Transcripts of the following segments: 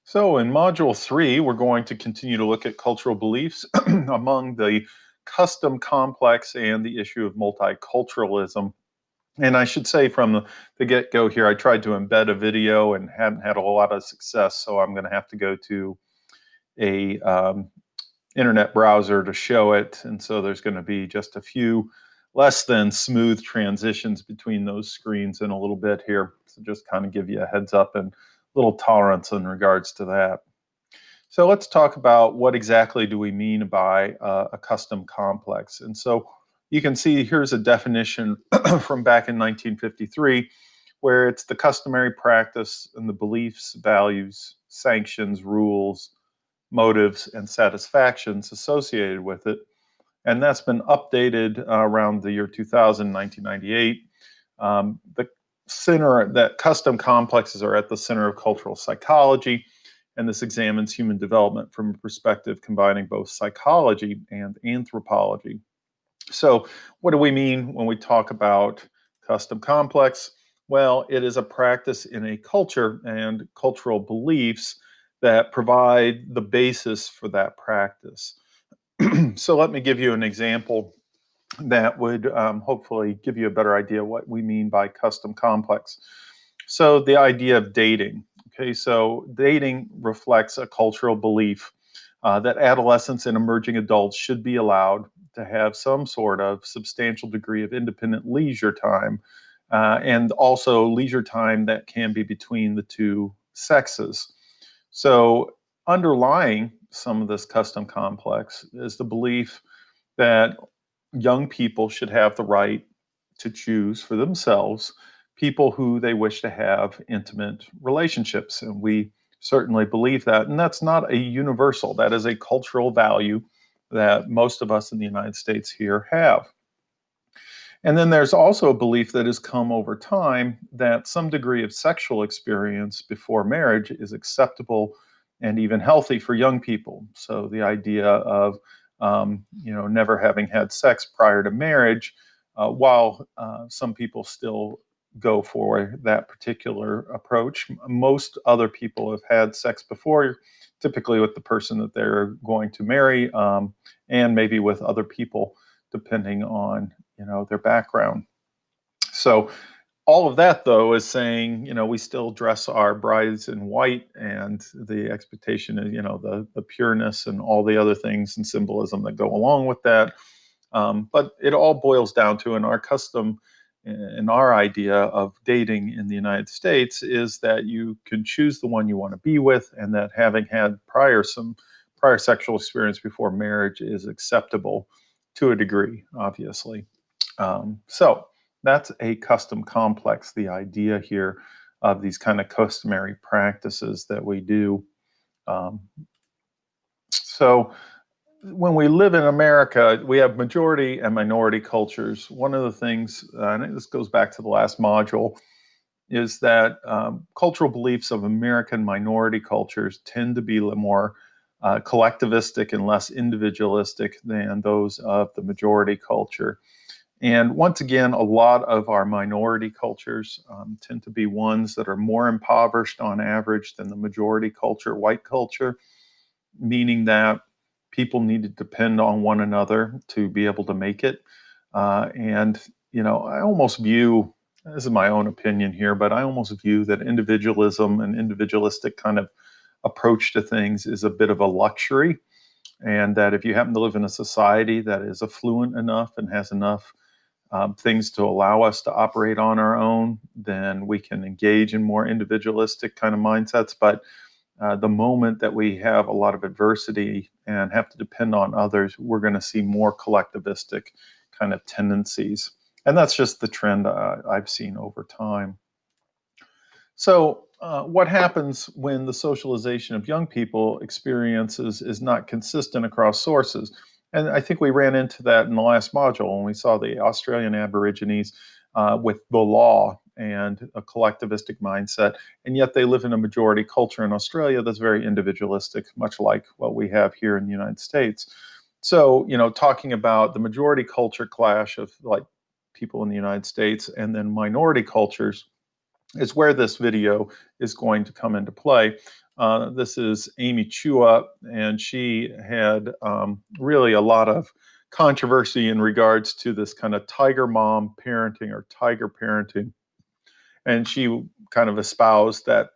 So, in Module 3, we're going to continue to look at cultural beliefs among the custom complex and the issue of multiculturalism. And I should say from the get go here, I tried to embed a video and hadn't had a lot of success. So, I'm going to have to go to a internet browser to show it. And so, there's going to be just a few less than smooth transitions between those screens in a little bit here. So, just kind of give you a heads up and little tolerance in regards to that. So let's talk about what exactly do we mean by a custom complex. And so you can see here's a definition from back in 1953, where it's the customary practice and the beliefs, values, sanctions, rules, motives, and satisfactions associated with it. And that's been updated around the year 2000, 1998. The center that custom complexes are at the center of cultural psychology, and this examines human development from a perspective combining both psychology and anthropology. So, what do we mean when we talk about custom complex? Well, it is a practice in a culture and cultural beliefs that provide the basis for that practice. So, let me give you an example that would hopefully give you a better idea what we mean by custom complex. So, the idea of dating. Okay, so dating reflects a cultural belief that adolescents and emerging adults should be allowed to have some sort of substantial degree of independent leisure time, and also leisure time that can be between the two sexes. So, underlying some of this custom complex is the belief that young people should have the right to choose for themselves people who they wish to have intimate relationships. And we certainly believe that. And that's not a universal, that is a cultural value that most of us in the United States here have. And then there's also a belief that has come over time that some degree of sexual experience before marriage is acceptable and even healthy for young people. So the idea of never having had sex prior to marriage, while some people still go for that particular approach, most other people have had sex before, typically with the person that they're going to marry, and maybe with other people, depending on their background. So all of that, though, is saying, we still dress our brides in white, and the expectation is, the pureness and all the other things and symbolism that go along with that. But it all boils down to, in our custom, in our idea of dating in the United States, is that you can choose the one you want to be with, and that having had some prior sexual experience before marriage is acceptable to a degree, obviously. So that's a custom complex, the idea here of these kind of customary practices that we do. So when we live in America, we have majority and minority cultures. One of the things, and this goes back to the last module, is that cultural beliefs of American minority cultures tend to be a little more collectivistic and less individualistic than those of the majority culture. And once again, a lot of our minority cultures tend to be ones that are more impoverished on average than the majority culture, white culture, meaning that people need to depend on one another to be able to make it. I almost view, this is my own opinion here, but I almost view that individualism and individualistic kind of approach to things is a bit of a luxury. And that if you happen to live in a society that is affluent enough and has enough things to allow us to operate on our own, then we can engage in more individualistic kind of mindsets. But the moment that we have a lot of adversity and have to depend on others, we're going to see more collectivistic kind of tendencies. And that's just the trend I've seen over time. So what happens when the socialization of young people experiences is not consistent across sources? And I think we ran into that in the last module when we saw the Australian Aborigines with the law and a collectivistic mindset, and yet they live in a majority culture in Australia that's very individualistic, much like what we have here in the United States. So, talking about the majority culture clash of like people in the United States and then minority cultures, is where this video is going to come into play. This is Amy Chua, and she had really a lot of controversy in regards to this kind of tiger mom parenting or tiger parenting. And she kind of espoused that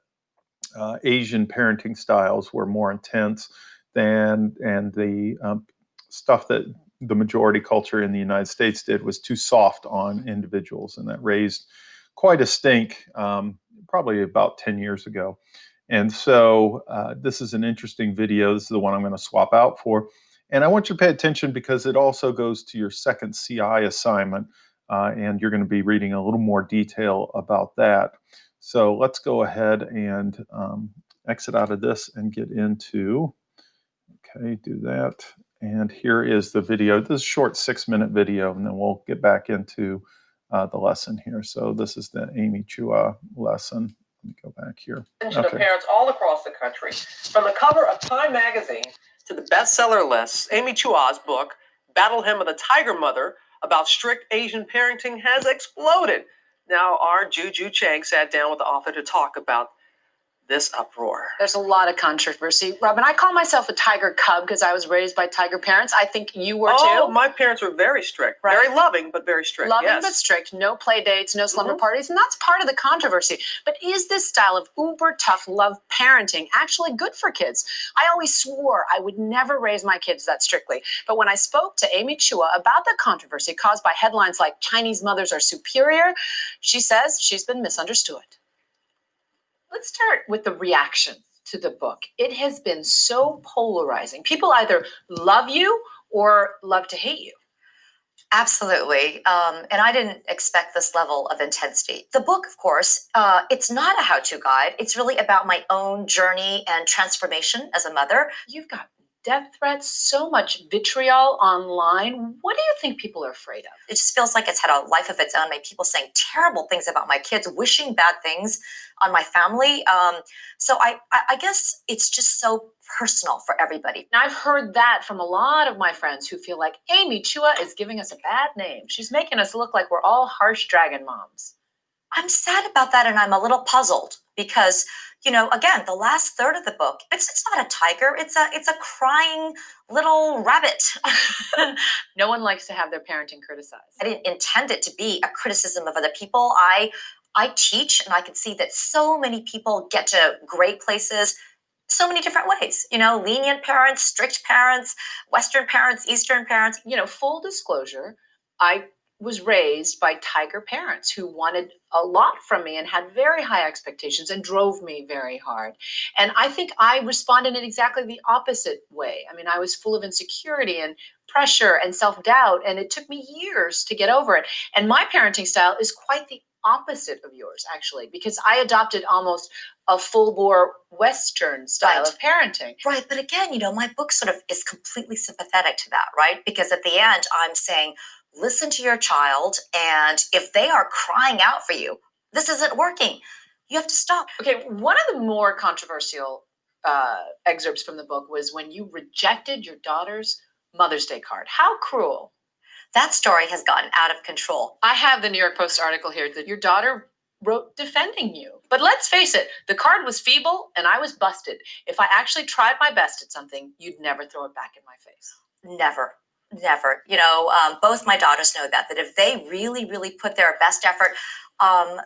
Asian parenting styles were more intense and the stuff that the majority culture in the United States did was too soft on individuals, and that raised quite a stink probably about 10 years ago. And so this is an interesting video. This is the one I'm going to swap out for. And I want you to pay attention because it also goes to your second CI assignment, and you're going to be reading a little more detail about that. So let's go ahead and exit out of this and get into, okay, do that. And here is the video. This is a short 6-minute video, and then we'll get back into the lesson here. So this is the Amy Chua lesson. Let me go back here. Attention of parents all across the country. From the cover of Time magazine to the bestseller lists, Amy Chua's book, Battle Hymn of the Tiger Mother, about strict Asian parenting has exploded. Now, our Juju Chang sat down with the author to talk about this uproar. There's a lot of controversy. Robin, I call myself a tiger cub because I was raised by tiger parents. I think you were too. Oh, my parents were very strict. Right. Very loving, but very strict. Loving but strict. No play dates, no slumber parties. And that's part of the controversy. But is this style of uber tough love parenting actually good for kids? I always swore I would never raise my kids that strictly. But when I spoke to Amy Chua about the controversy caused by headlines like Chinese mothers are superior, she says she's been misunderstood. Let's start with the reaction to the book. It has been so polarizing. People either love you or love to hate you. Absolutely. And I didn't expect this level of intensity. The book, of course, it's not a how-to guide. It's really about my own journey and transformation as a mother. You've got death threats, so much vitriol online. What do you think people are afraid of? It just feels like it's had a life of its own. People saying terrible things about my kids, wishing bad things on my family. So I guess it's just so personal for everybody. Now, I've heard that from a lot of my friends who feel like Amy Chua is giving us a bad name. She's making us look like we're all harsh dragon moms. I'm sad about that, and I'm a little puzzled because, again, the last third of the book, it's not a tiger, it's a crying little rabbit. No one likes to have their parenting criticized. I didn't intend it to be a criticism of other people. I teach, and I can see that so many people get to great places so many different ways. Lenient parents, strict parents, Western parents, Eastern parents. Full disclosure, I was raised by tiger parents who wanted a lot from me and had very high expectations and drove me very hard. And I think I responded in exactly the opposite way. I was full of insecurity and pressure and self-doubt, and it took me years to get over it. And my parenting style is quite the opposite of yours, actually, because I adopted almost a full-bore Western style of parenting. Right, but again, my book sort of is completely sympathetic to that, right? Because at the end, I'm saying, listen to your child, and if they are crying out for you, this isn't working, you have to stop. Okay, one of the more controversial excerpts from the book was when you rejected your daughter's Mother's Day card. How cruel. That story has gotten out of control. I have the New York Post article here that your daughter wrote defending you. But let's face it, the card was feeble and I was busted. If I actually tried my best at something, you'd never throw it back in my face. Never. Both my daughters know that if they really, really put their best effort,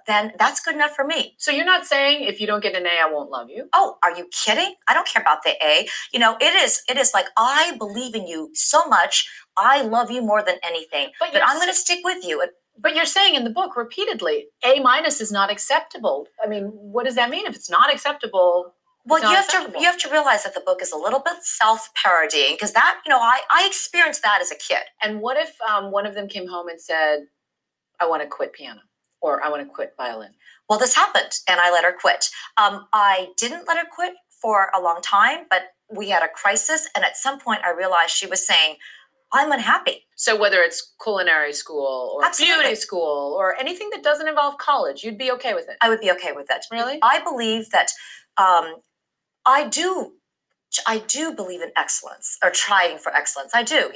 then that's good enough for me. So you're not saying if you don't get an A, I won't love you? Oh, are you kidding? I don't care about the A. It is like, I believe in you so much. I love you more than anything, but I'm going to stick with you. But you're saying in the book repeatedly, A- is not acceptable. What does that mean? If it's not acceptable, well, you have to realize that the book is a little bit self-parodying because that, I experienced that as a kid. And what if one of them came home and said, I want to quit piano or I want to quit violin? Well, this happened and I let her quit. I didn't let her quit for a long time, but we had a crisis. And at some point I realized she was saying, I'm unhappy. So whether it's culinary school or beauty school or anything that doesn't involve college, you'd be okay with it? I would be okay with it. Really? I believe that I do believe in excellence or trying for excellence. I do,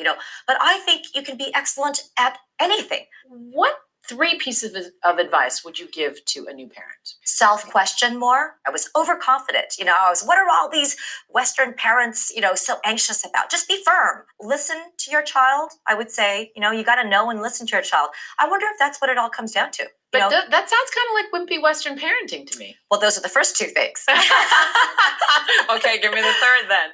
but I think you can be excellent at anything. What 3 pieces of advice would you give to a new parent? Self-question more. I was overconfident. What are all these Western parents, so anxious about? Just be firm. Listen to your child. I would say, you got to know and listen to your child. I wonder if that's what it all comes down to. But that sounds kind of like wimpy Western parenting to me. Well, those are the first 2 things. Okay, give me the third then.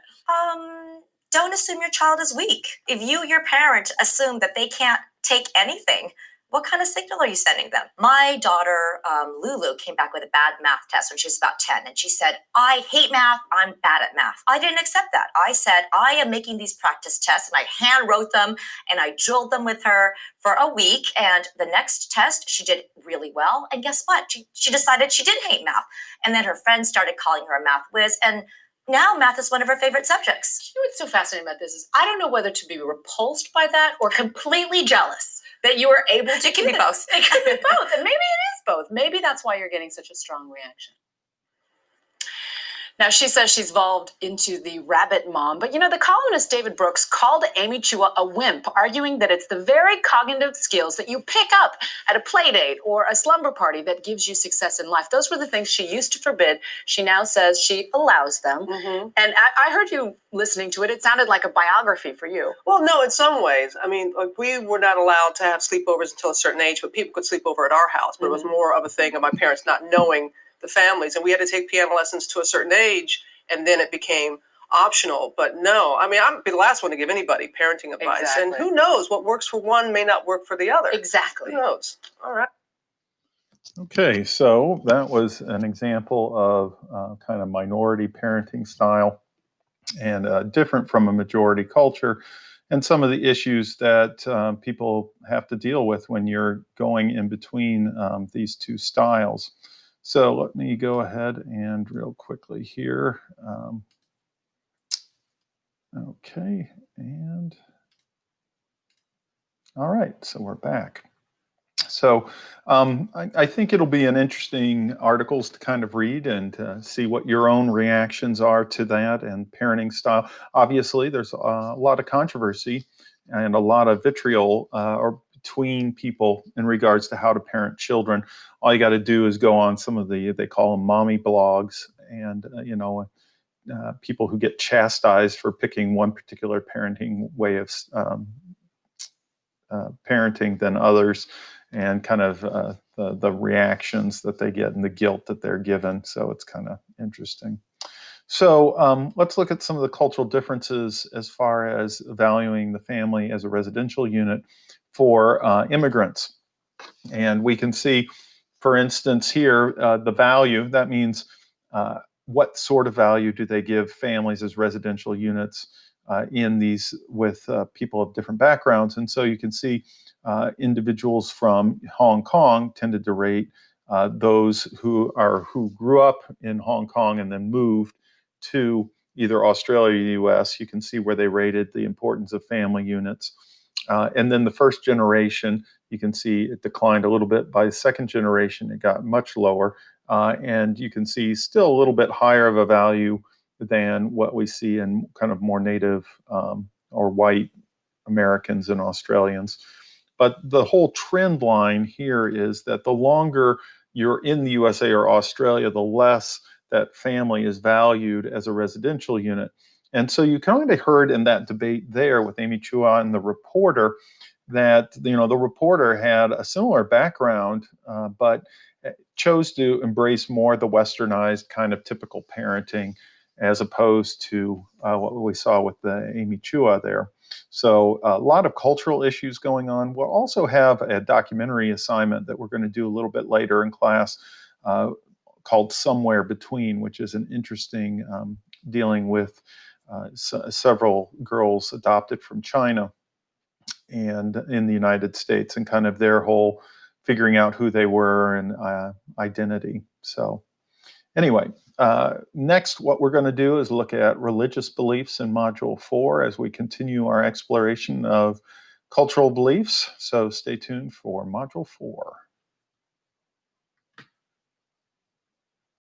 Don't assume your child is weak. If you, your parent, assume that they can't take anything, what kind of signal are you sending them? My daughter, Lulu, came back with a bad math test when she was about 10, and she said, I hate math, I'm bad at math. I didn't accept that. I said, I am making these practice tests, and I hand wrote them, and I drilled them with her for a week, and the next test, she did really well, and guess what? She decided she didn't hate math, and then her friends started calling her a math whiz, and now math is one of her favorite subjects. You know what's so fascinating about this is I don't know whether to be repulsed by that or completely jealous that you were able to. It can be both. It can be both, and maybe it is both. Maybe that's why you're getting such a strong reaction. Now, she says she's evolved into the rabbit mom, but the columnist David Brooks called Amy Chua a wimp, arguing that it's the very cognitive skills that you pick up at a play date or a slumber party that gives you success in life. Those were the things she used to forbid. She now says she allows them. Mm-hmm. And I heard you listening to it. It sounded like a biography for you. Well, no, in some ways. I mean, we were not allowed to have sleepovers until a certain age, but people could sleep over at our house. But it was more of a thing of my parents not knowing the families, and we had to take piano lessons to a certain age, and then it became optional. But no, I mean, I'm the last one to give anybody parenting advice. Exactly. And who knows, what works for one may not work for the other. Exactly. Who knows? All right. Okay, so that was an example of kind of minority parenting style and different from a majority culture, and some of the issues that people have to deal with when you're going in between these 2 styles. So let me go ahead and real quickly here. Okay, and all right, so we're back. So I think it'll be an interesting articles to kind of read and see what your own reactions are to that and parenting style. Obviously, there's a lot of controversy and a lot of vitriol or between people in regards to how to parent children. All you got to do is go on some of they call them mommy blogs, and people who get chastised for picking one particular parenting way of parenting than others, and kind of the reactions that they get and the guilt that they're given. So it's kind of interesting. So let's look at some of the cultural differences as far as valuing the family as a residential unit for immigrants. And we can see, for instance, here, the value, that means what sort of value do they give families as residential units in these with people of different backgrounds. And so you can see individuals from Hong Kong tended to rate those who grew up in Hong Kong and then moved to either Australia or the US. You can see where they rated the importance of family units. And then the first generation, you can see it declined a little bit. By the second generation, it got much lower. And you can see still a little bit higher of a value than what we see in kind of more native or white Americans and Australians. But the whole trend line here is that the longer you're in the USA or Australia, the less that family is valued as a residential unit. And so you kind of heard in that debate there with Amy Chua and the reporter that, the reporter had a similar background, but chose to embrace more the westernized kind of typical parenting as opposed to what we saw with the Amy Chua there. So a lot of cultural issues going on. We'll also have a documentary assignment that we're going to do a little bit later in class called Somewhere Between, which is an interesting dealing with several girls adopted from China and in the United States, and kind of their whole figuring out who they were and identity. So anyway, next what we're going to do is look at religious beliefs in Module 4 as we continue our exploration of cultural beliefs. So stay tuned for Module 4.